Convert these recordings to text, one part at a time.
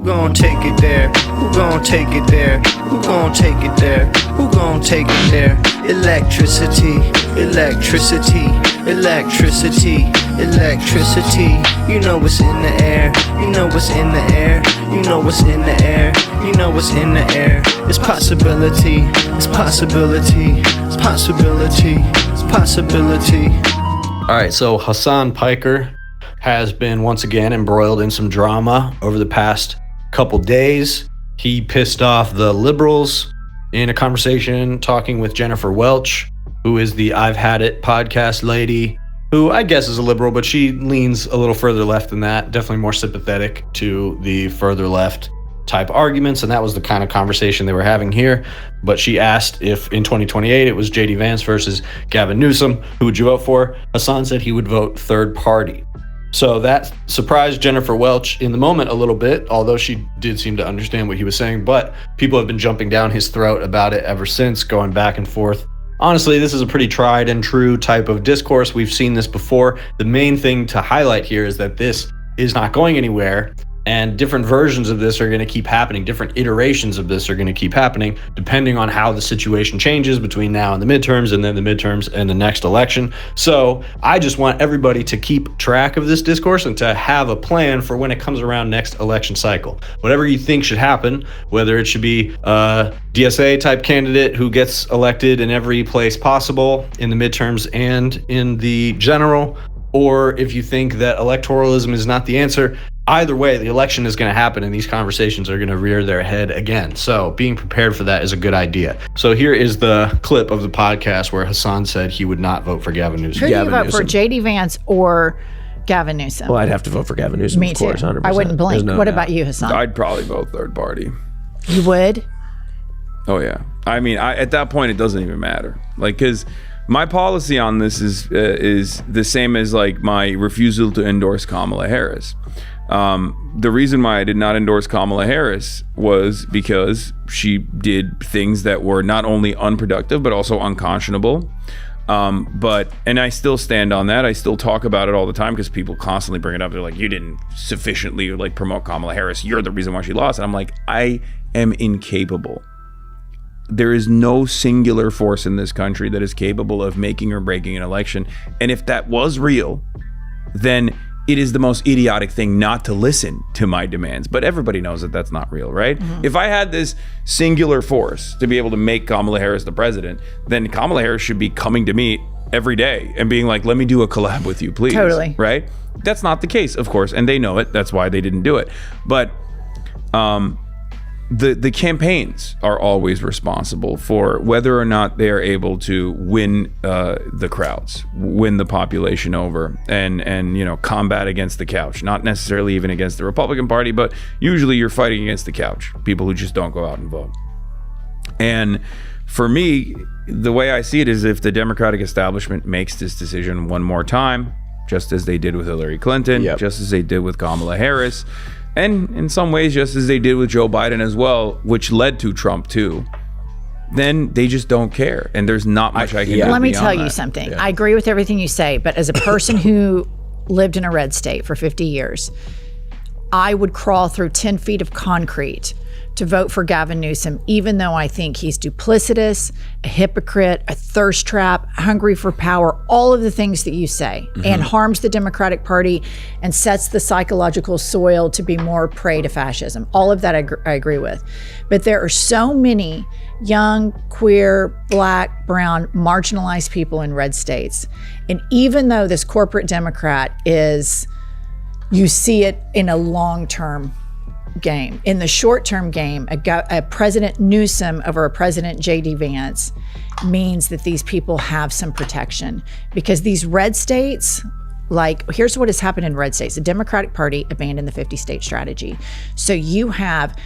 Who gon' take it there? Who gon' take it there? Who gon' take it there? Who gon' take it there? Electricity, electricity, electricity, electricity. You know what's in the air. You know what's in the air. You know what's in the air. You know what's in the air. It's possibility. It's possibility. It's possibility. It's possibility. All right, so Hassan Piker has been once again embroiled in some drama over the past couple days. He pissed off the liberals in a conversation talking with Jennifer Welch, who is the I've Had It podcast lady, who I guess is a liberal, but she leans a little further left than that, definitely more sympathetic to the further left type arguments, and that was the kind of conversation they were having here. But she asked if in 2028 it was JD Vance versus Gavin Newsom, who would you vote for? Hassan said he would vote third party. So that surprised Jennifer Welch in the moment a little bit, although she did seem to understand what he was saying, but people have been jumping down his throat about it ever since, going back and forth. Honestly, this is a pretty tried and true type of discourse. We've seen this before. The main thing to highlight here is that this is not going anywhere, and different versions of this are going to keep happening. Different iterations of this are going to keep happening depending on how the situation changes between now and the midterms, and then the midterms and the next election. So I just want everybody to keep track of this discourse and to have a plan for when it comes around next election cycle. Whatever you think should happen, whether it should be a DSA type candidate who gets elected in every place possible in the midterms and in the general, or if you think that electoralism is not the answer, either way, the election is going to happen and these conversations are going to rear their head again. So being prepared for that is a good idea. So here is the clip of the podcast where Hassan said he would not vote for Gavin Newsom. Who do you vote for, JD Vance or Gavin Newsom? Well, I'd have to vote for Gavin Newsom, Me of course, too. 100%. I wouldn't blink. What about you, Hassan? I'd probably vote third party. You would? Oh, yeah. I mean, at that point, it doesn't even matter. Like, because my policy on this is the same as, like, my refusal to endorse Kamala Harris. The reason why I did not endorse Kamala Harris was because she did things that were not only unproductive, but also unconscionable. And I still stand on that. I still talk about it all the time because people constantly bring it up. They're like, you didn't sufficiently like promote Kamala Harris. You're the reason why she lost. And I'm like, I am incapable. There is no singular force in this country that is capable of making or breaking an election. And if that was real, then it is the most idiotic thing not to listen to my demands. But everybody knows that that's not real, right? Mm-hmm. If I had this singular force to be able to make Kamala Harris the president, then Kamala Harris should be coming to me every day and being like, let me do a collab with you, please. Totally. Right? That's not the case, of course, and they know it. That's why they didn't do it. But the campaigns are always responsible for whether or not they are able to win the crowds, win the population over, and you know, combat against the couch. Not necessarily even against the Republican Party, but usually you're fighting against the couch, people who just don't go out and vote. And for me, the way I see it is if the Democratic establishment makes this decision one more time, just as they did with Hillary Clinton, just as they did with Kamala Harris, and in some ways just as they did with Joe Biden as well, which led to Trump too, then they just don't care. And there's not much I can do. Let me tell you something. I agree with everything you say, but as a person who lived in a red state for 50 years, I would crawl through 10 feet of concrete to vote for Gavin Newsom, even though I think he's duplicitous, a hypocrite, a thirst trap, hungry for power, all of the things that you say, and harms the Democratic Party and sets the psychological soil to be more prey to fascism. All of that I agree with. But there are so many young, queer, black, brown, marginalized people in red states. And even though this corporate Democrat is, you see it in a long-term game. In the short-term game, a President Newsom over a President JD Vance means that these people have some protection, because these red states, like, here's what has happened in red states. The Democratic Party abandoned the 50-state strategy. So you have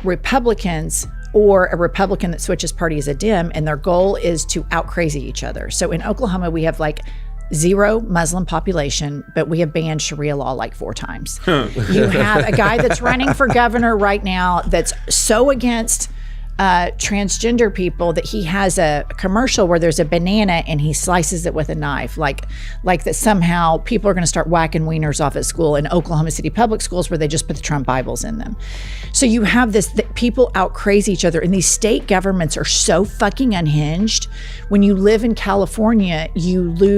Republicans or a Republican that switches party as a Dem, and their goal is to out-crazy each other. So in Oklahoma, we have like zero Muslim population, but we have banned Sharia law like 4 times. You have a guy that's running for governor right now that's so against transgender people that he has a commercial where there's a banana and he slices it with a knife, like that somehow people are going to start whacking wieners off at school in Oklahoma City public schools where they just put the Trump Bibles in them. So you have this, that people out crazy each other, and these state governments are so fucking unhinged. When you live in California,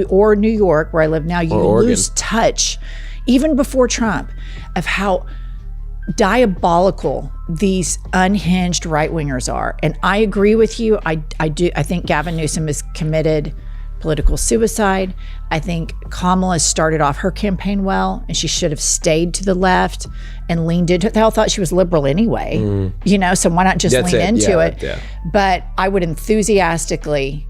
or New York, where I live now, you lose touch, even before Trump, of how diabolical these unhinged right-wingers are. And I agree with you. I think Gavin Newsom has committed political suicide. I think Kamala started off her campaign well, and she should have stayed to the left and leaned into it. They all thought she was liberal anyway, so why not just lean into it? Yeah. But I would enthusiastically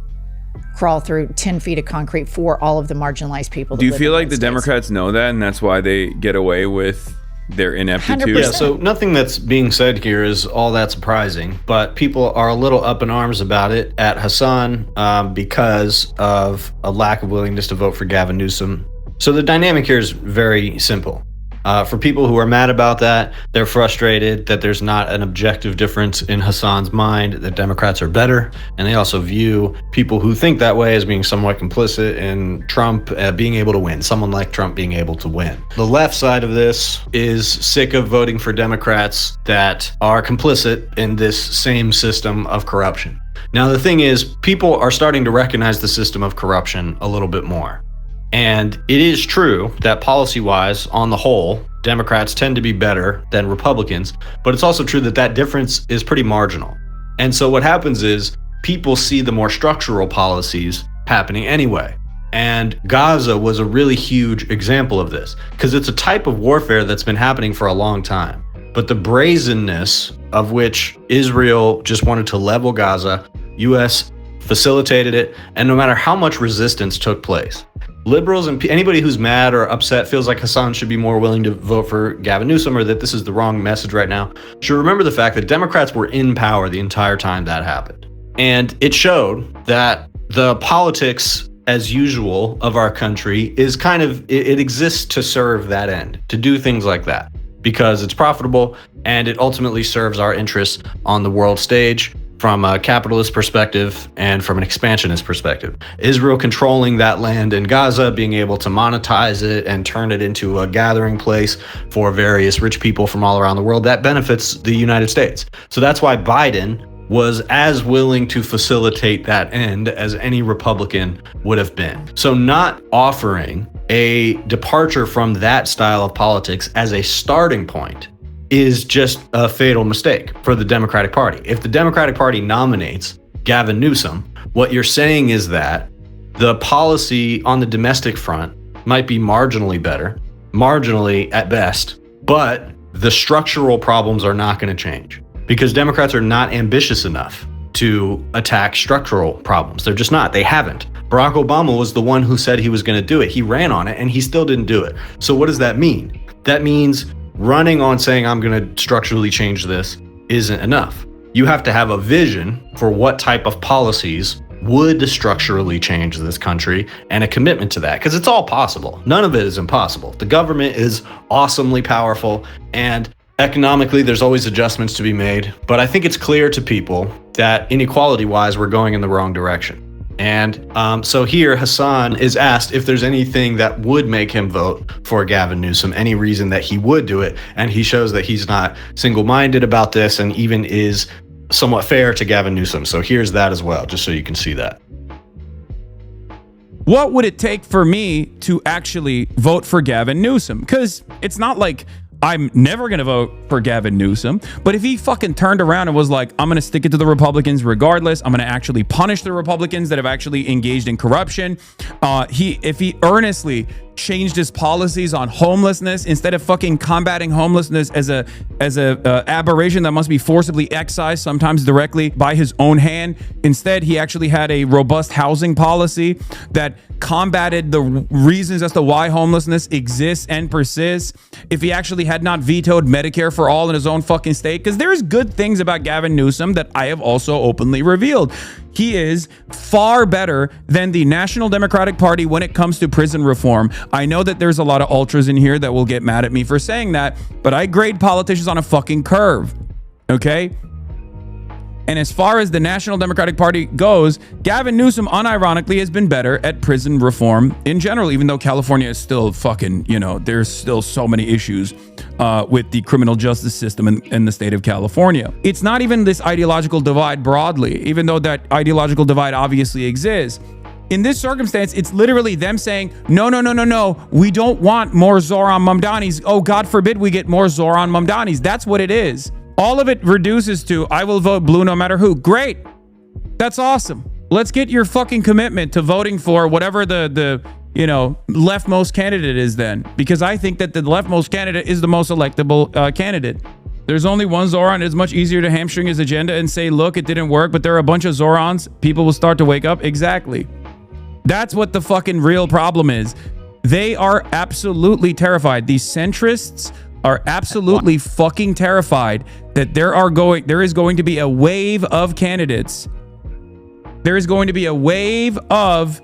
crawl through 10 feet of concrete for all of the marginalized people. Do you feel like the Democrats know that, and that's why they get away with their ineptitude? 100%. Yeah, so nothing that's being said here is all that surprising, but people are a little up in arms about it at Hassan because of a lack of willingness to vote for Gavin Newsom. So the dynamic here is very simple. For people who are mad about that, they're frustrated that there's not an objective difference in Hassan's mind, that Democrats are better, and they also view people who think that way as being somewhat complicit in Trump being able to win, someone like Trump being able to win. The left side of this is sick of voting for Democrats that are complicit in this same system of corruption. Now, the thing is, people are starting to recognize the system of corruption a little bit more. And it is true that policy-wise, on the whole, Democrats tend to be better than Republicans, but it's also true that that difference is pretty marginal. And so what happens is people see the more structural policies happening anyway. And Gaza was a really huge example of this, because it's a type of warfare that's been happening for a long time. But the brazenness of which Israel just wanted to level Gaza, US facilitated it, and no matter how much resistance took place, liberals and anybody who's mad or upset feels like Hassan should be more willing to vote for Gavin Newsom, or that this is the wrong message right now, should remember the fact that Democrats were in power the entire time that happened. And it showed that the politics as usual of our country is kind of, it exists to serve that end, to do things like that, because it's profitable and it ultimately serves our interests on the world stage, from a capitalist perspective and from an expansionist perspective. Israel controlling that land in Gaza, being able to monetize it and turn it into a gathering place for various rich people from all around the world, that benefits the United States. So that's why Biden was as willing to facilitate that end as any Republican would have been. So not offering a departure from that style of politics as a starting point is just a fatal mistake for the Democratic Party. If the Democratic Party nominates Gavin Newsom, what you're saying is that the policy on the domestic front might be marginally better, marginally at best, but the structural problems are not going to change because Democrats are not ambitious enough to attack structural problems. They're just not. They haven't. Barack Obama was the one who said he was going to do it. He ran on it and he still didn't do it. So what does that mean? That means running on saying I'm going to structurally change this isn't enough. You have to have a vision for what type of policies would structurally change this country and a commitment to that, because it's all possible. None of it is impossible. The government is awesomely powerful, and economically there's always adjustments to be made. But I think it's clear to people that inequality-wise, we're going in the wrong direction. And so here Hassan is asked if there's anything that would make him vote for Gavin Newsom, any reason that he would do it. And he shows that he's not single-minded about this and even is somewhat fair to Gavin Newsom. So here's that as well, just so you can see that. What would it take for me to actually vote for Gavin Newsom? Because it's not like I'm never going to vote for Gavin Newsom. But if he fucking turned around and was like, I'm going to stick it to the Republicans regardless, I'm going to actually punish the Republicans that have actually engaged in corruption. If he earnestly changed his policies on homelessness, instead of fucking combating homelessness as a aberration that must be forcibly excised, sometimes directly by his own hand, instead he actually had a robust housing policy that combated the reasons as to why homelessness exists and persists. If he actually had not vetoed Medicare for all in his own fucking state, because there's good things about Gavin Newsom that I have also openly revealed. He is far better than the National Democratic Party when it comes to prison reform. I know that there's a lot of ultras in here that will get mad at me for saying that, but I grade politicians on a fucking curve, okay? And as far as the National Democratic Party goes, Gavin Newsom unironically has been better at prison reform in general, even though California is still fucking, there's still so many issues with the criminal justice system in the state of California. It's not even this ideological divide broadly, even though that ideological divide obviously exists. In this circumstance, it's literally them saying, no, we don't want more Zoran Mamdanis. Oh, God forbid we get more Zoran Mamdanis. That's what it is. All of it reduces to, I will vote blue no matter who. Great. That's awesome. Let's get your fucking commitment to voting for whatever the leftmost candidate is then. Because I think that the leftmost candidate is the most electable candidate. There's only one Zoran. It's much easier to hamstring his agenda and say, look, it didn't work, but there are a bunch of Zorans. People will start to wake up. Exactly. That's what the fucking real problem is. They are absolutely terrified. These centrists are absolutely fucking terrified that there is going to be a wave of candidates. There is going to be a wave of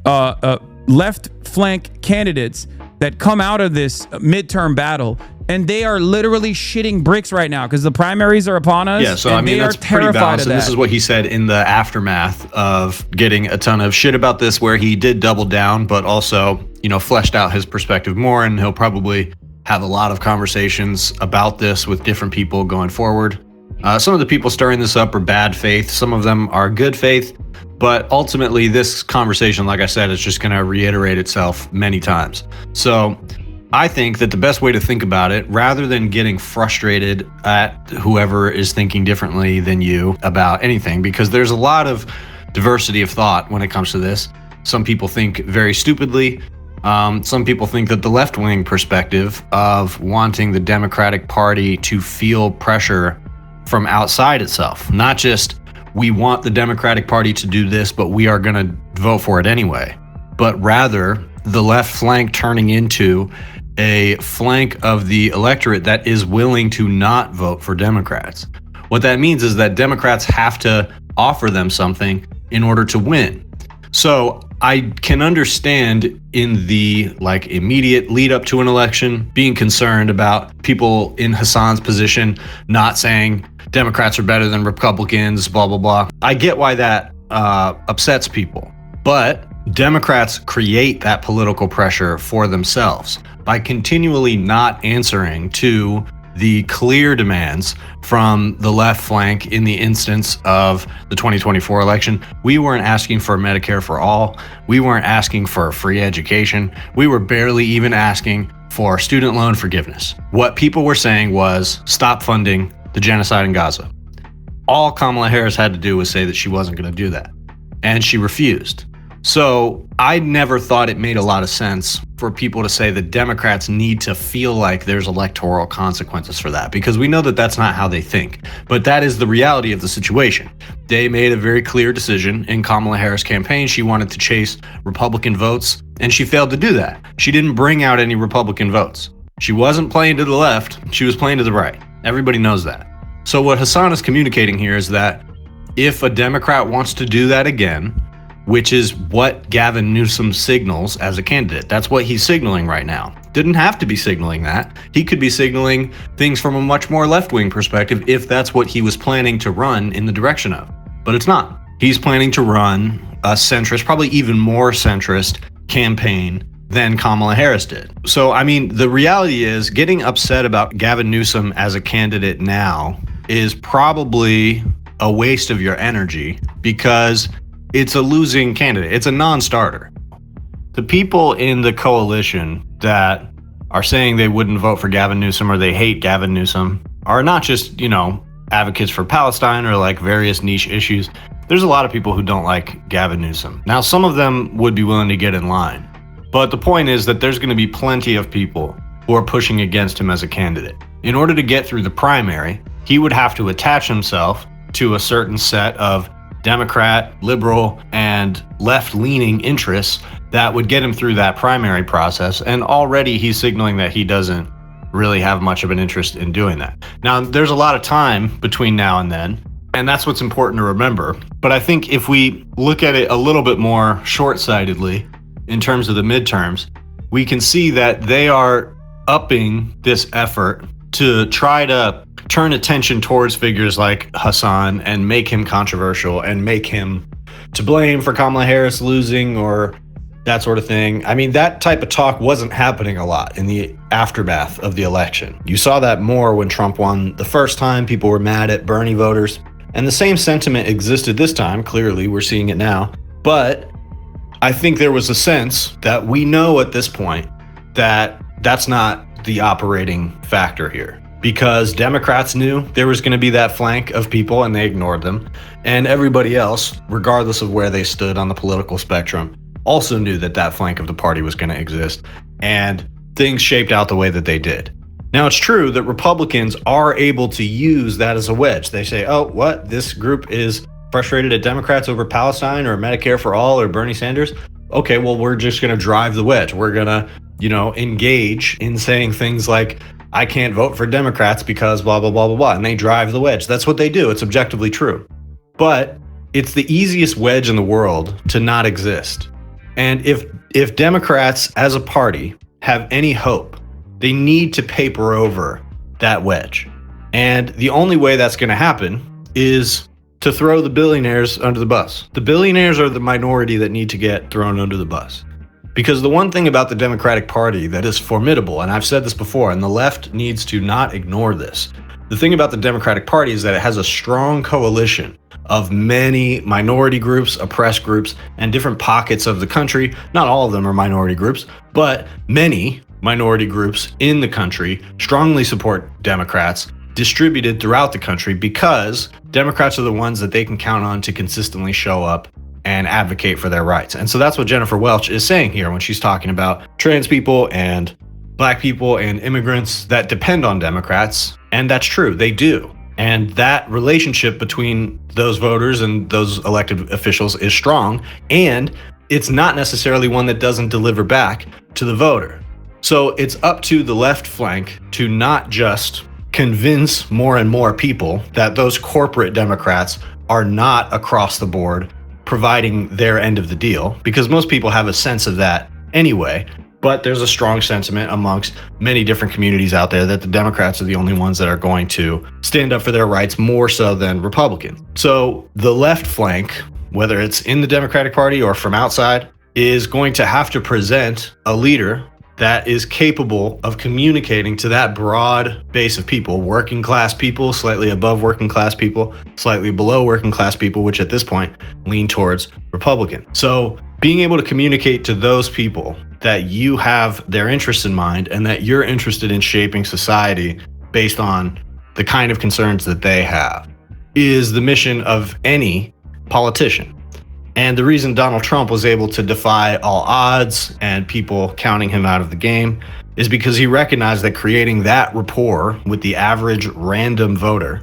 left flank candidates that come out of this midterm battle. And they are literally shitting bricks right now because the primaries are upon us. Yeah, so I mean, that's pretty balanced. And this is what he said in the aftermath of getting a ton of shit about this, where he did double down, but also, fleshed out his perspective more. And he'll probably have a lot of conversations about this with different people going forward. Some of the people stirring this up are bad faith. Some of them are good faith. But ultimately, this conversation, like I said, is just going to reiterate itself many times. So I think that the best way to think about it, rather than getting frustrated at whoever is thinking differently than you about anything, because there's a lot of diversity of thought when it comes to this. Some people think very stupidly. Some people think that the left-wing perspective of wanting the Democratic Party to feel pressure from outside itself, not just we want the Democratic Party to do this, but we are going to vote for it anyway, but rather the left flank turning into a flank of the electorate that is willing to not vote for Democrats. What that means is that Democrats have to offer them something in order to win. So I can understand in the immediate lead up to an election being concerned about people in Hasan's position not saying Democrats are better than Republicans, blah, blah, blah. I get why that upsets people, but Democrats create that political pressure for themselves by continually not answering to the clear demands from the left flank in the instance of the 2024 election. We weren't asking for Medicare for all. We weren't asking for free education. We were barely even asking for student loan forgiveness. What people were saying was stop funding the genocide in Gaza. All Kamala Harris had to do was say that she wasn't going to do that. And she refused. So I never thought it made a lot of sense for people to say that Democrats need to feel like there's electoral consequences for that, because we know that that's not how they think. But that is the reality of the situation. They made a very clear decision in Kamala Harris' campaign. She wanted to chase Republican votes, and she failed to do that. She didn't bring out any Republican votes. She wasn't playing to the left. She was playing to the right. Everybody knows that. So what Hasan is communicating here is that if a Democrat wants to do that again, which is what Gavin Newsom signals as a candidate. That's what he's signaling right now. Didn't have to be signaling that. He could be signaling things from a much more left-wing perspective if that's what he was planning to run in the direction of. But it's not. He's planning to run a centrist, probably even more centrist campaign than Kamala Harris did. So, I mean, the reality is getting upset about Gavin Newsom as a candidate now is probably a waste of your energy, because it's a losing candidate. It's a non-starter. The people in the coalition that are saying they wouldn't vote for Gavin Newsom or they hate Gavin Newsom are not just, advocates for Palestine or various niche issues. There's a lot of people who don't like Gavin Newsom. Now, some of them would be willing to get in line. But the point is that there's going to be plenty of people who are pushing against him as a candidate. In order to get through the primary, he would have to attach himself to a certain set of Democrat, liberal, and left-leaning interests that would get him through that primary process. And already he's signaling that he doesn't really have much of an interest in doing that. Now, there's a lot of time between now and then, and that's what's important to remember. But I think if we look at it a little bit more short-sightedly in terms of the midterms, we can see that they are upping this effort to try to turn attention towards figures like Hasan and make him controversial and make him to blame for Kamala Harris losing or that sort of thing. I mean, that type of talk wasn't happening a lot in the aftermath of the election. You saw that more when Trump won the first time. People were mad at Bernie voters. And the same sentiment existed this time. Clearly, we're seeing it now. But I think there was a sense that we know at this point that that's not the operating factor here. Because Democrats knew there was going to be that flank of people and they ignored them. And everybody else, regardless of where they stood on the political spectrum, also knew that that flank of the party was going to exist, and things shaped out the way that they did. Now, it's true that Republicans are able to use that as a wedge. They say, oh, what? This group is frustrated at Democrats over Palestine or Medicare for all or Bernie Sanders. Okay, well, we're just going to drive the wedge. We're going to, engage in saying things like, I can't vote for Democrats because blah, blah, blah, blah, blah. And they drive the wedge. That's what they do. It's objectively true. But it's the easiest wedge in the world to not exist. And if Democrats as a party have any hope, they need to paper over that wedge. And the only way that's going to happen is to throw the billionaires under the bus. The billionaires are the minority that need to get thrown under the bus. Because the one thing about the Democratic Party that is formidable, and I've said this before, and the left needs to not ignore this. The thing about the Democratic Party is that it has a strong coalition of many minority groups, oppressed groups, and different pockets of the country. Not all of them are minority groups, but many minority groups in the country strongly support Democrats distributed throughout the country because Democrats are the ones that they can count on to consistently show up and advocate for their rights. And so that's what Jennifer Welch is saying here when she's talking about trans people and Black people and immigrants that depend on Democrats. And that's true, they do. And that relationship between those voters and those elected officials is strong, and it's not necessarily one that doesn't deliver back to the voter. So it's up to the left flank to not just convince more and more people that those corporate Democrats are not across the board providing their end of the deal, because most people have a sense of that anyway. But there's a strong sentiment amongst many different communities out there that the Democrats are the only ones that are going to stand up for their rights more so than Republicans. So the left flank, whether it's in the Democratic Party or from outside, is going to have to present a leader that is capable of communicating to that broad base of people, working class people, slightly above working class people, slightly below working class people, which at this point lean towards Republican. So being able to communicate to those people that you have their interests in mind and that you're interested in shaping society based on the kind of concerns that they have is the mission of any politician. And the reason Donald Trump was able to defy all odds and people counting him out of the game is because he recognized that creating that rapport with the average random voter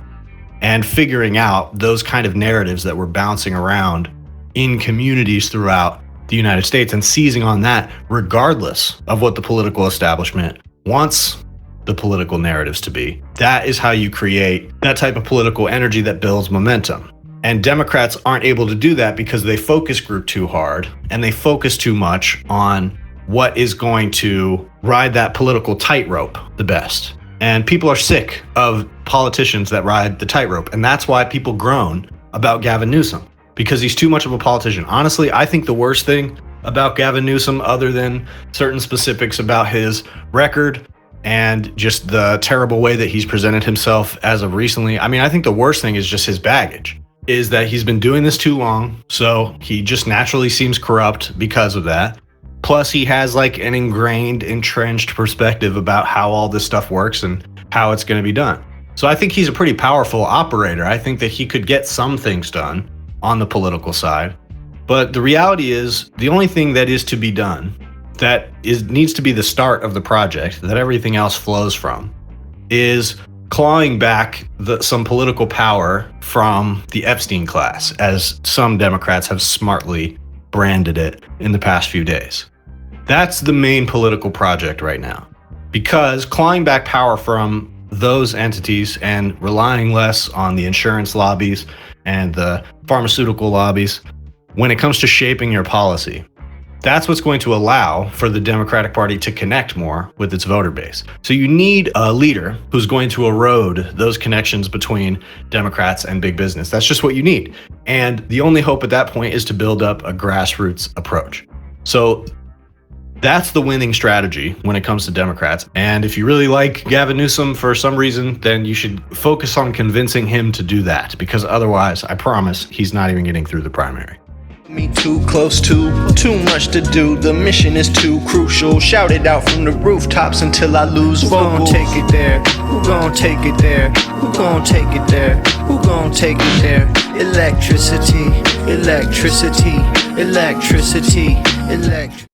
and figuring out those kind of narratives that were bouncing around in communities throughout the United States and seizing on that regardless of what the political establishment wants the political narratives to be. That is how you create that type of political energy that builds momentum. And Democrats aren't able to do that because they focus group too hard and they focus too much on what is going to ride that political tightrope the best. And people are sick of politicians that ride the tightrope. And that's why people groan about Gavin Newsom, because he's too much of a politician. Honestly, I think the worst thing about Gavin Newsom, other than certain specifics about his record and just the terrible way that he's presented himself as of recently, I think the worst thing is just his baggage. Is that he's been doing this too long, so he just naturally seems corrupt because of that. Plus, he has like an ingrained, entrenched perspective about how all this stuff works and how it's going to be done. So I think he's a pretty powerful operator. I think that he could get some things done on the political side. But the reality is, the only thing that is to be done, that needs to be the start of the project, that everything else flows from, is clawing back some political power from the Epstein class, as some Democrats have smartly branded it in the past few days. That's the main political project right now, because clawing back power from those entities and relying less on the insurance lobbies and the pharmaceutical lobbies when it comes to shaping your policy That's what's going to allow for the Democratic Party to connect more with its voter base. So you need a leader who's going to erode those connections between Democrats and big business. That's just what you need. And the only hope at that point is to build up a grassroots approach. So that's the winning strategy when it comes to Democrats. And if you really like Gavin Newsom for some reason, then you should focus on convincing him to do that, because otherwise, I promise, he's not even getting through the primary. Me too close to, too much to do. The mission is too crucial. Shout it out from the rooftops until I lose vocals. Who gon' take it there? Who gon' take it there? Who gon' take it there? Who gon' take it there? Electricity, electricity, electricity, electricity.